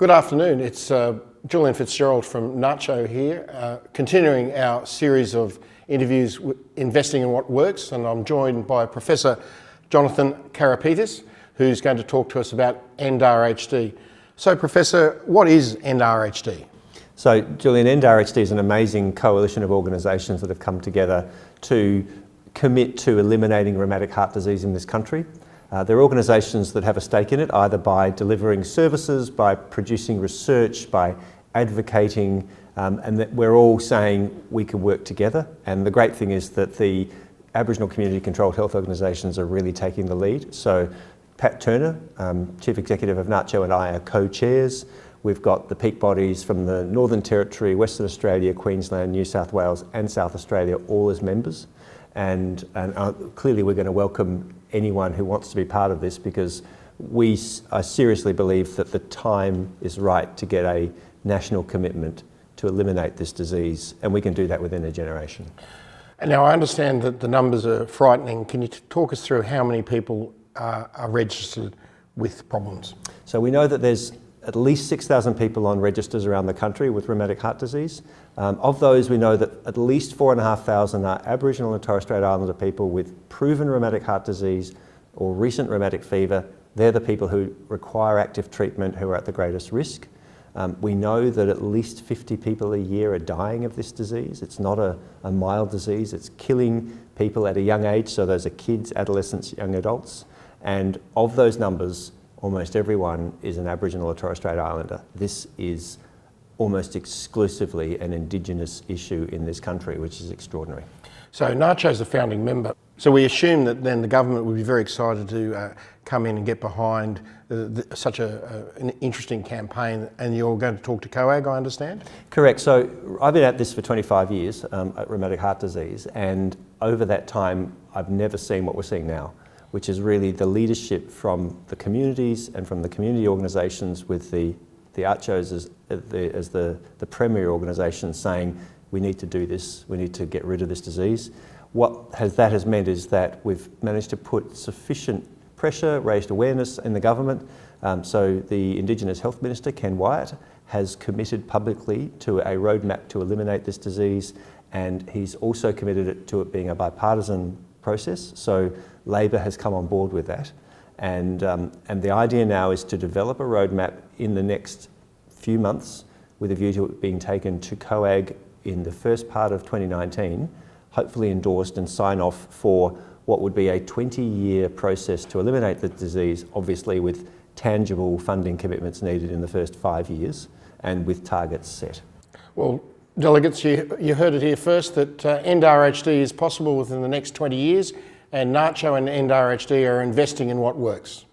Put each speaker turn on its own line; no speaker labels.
Good afternoon. It's Julian Fitzgerald from NACCHO here, continuing our series of interviews investing in what works, and I'm joined by Professor Jonathan Carapetis, who's going to talk to us about END RHD. So, Professor, what is END RHD?
So, Julian, END RHD is an amazing coalition of organisations that have come together to commit to eliminating rheumatic heart disease in this country. They're organisations that have a stake in it, either by delivering services, by producing research, by advocating, and that we're all saying we can work together. And the great thing is that the Aboriginal community controlled health organisations are really taking the lead. So Pat Turner, Chief Executive of NACCHO, and I are co-chairs. We've got the peak bodies from the Northern Territory, Western Australia, Queensland, New South Wales and South Australia, all as members. And clearly we're going to welcome anyone who wants to be part of this, because I seriously believe that the time is right to get a national commitment to eliminate this disease, and we can do that within a generation.
And now I understand that the numbers are frightening. Can you talk us through how many people are registered with problems? So
we know that there's at least 6,000 people on registers around the country with rheumatic heart disease. Of those, we know that at least 4,500 are Aboriginal and Torres Strait Islander people with proven rheumatic heart disease or recent rheumatic fever. They're the people who require active treatment, who are at the greatest risk. We know that at least 50 people a year are dying of this disease. It's not a mild disease. It's killing people at a young age, so those are kids, adolescents, young adults. And of those numbers, almost everyone is an Aboriginal or Torres Strait Islander. This is almost exclusively an Indigenous issue in this country, which is extraordinary.
So NACCHO is a founding member. So we assume that then the government would be very excited to come in and get behind such an interesting campaign, and you're going to talk to COAG, I understand?
Correct. So I've been at this for 25 years, at rheumatic heart disease, and over that time I've never seen what we're seeing now, which is really the leadership from the communities and from the community organisations, with the NACCHOs as the premier organisation saying we need to do this, we need to get rid of this disease. What that has meant is that we've managed to put sufficient pressure, raised awareness in the government. So the Indigenous Health Minister, Ken Wyatt, has committed publicly to a roadmap to eliminate this disease, and he's also committed to it being a bipartisan process. So Labor has come on board with that, and the idea now is to develop a roadmap in the next few months with a view to it being taken to COAG in the first part of 2019, hopefully endorsed and sign off for what would be a 20-year process to eliminate the disease, obviously with tangible funding commitments needed in the first 5 years and with targets set.
Well, delegates, you heard it here first, that END RHD is possible within the next 20 years, and NACCHO and END RHD are investing in what works.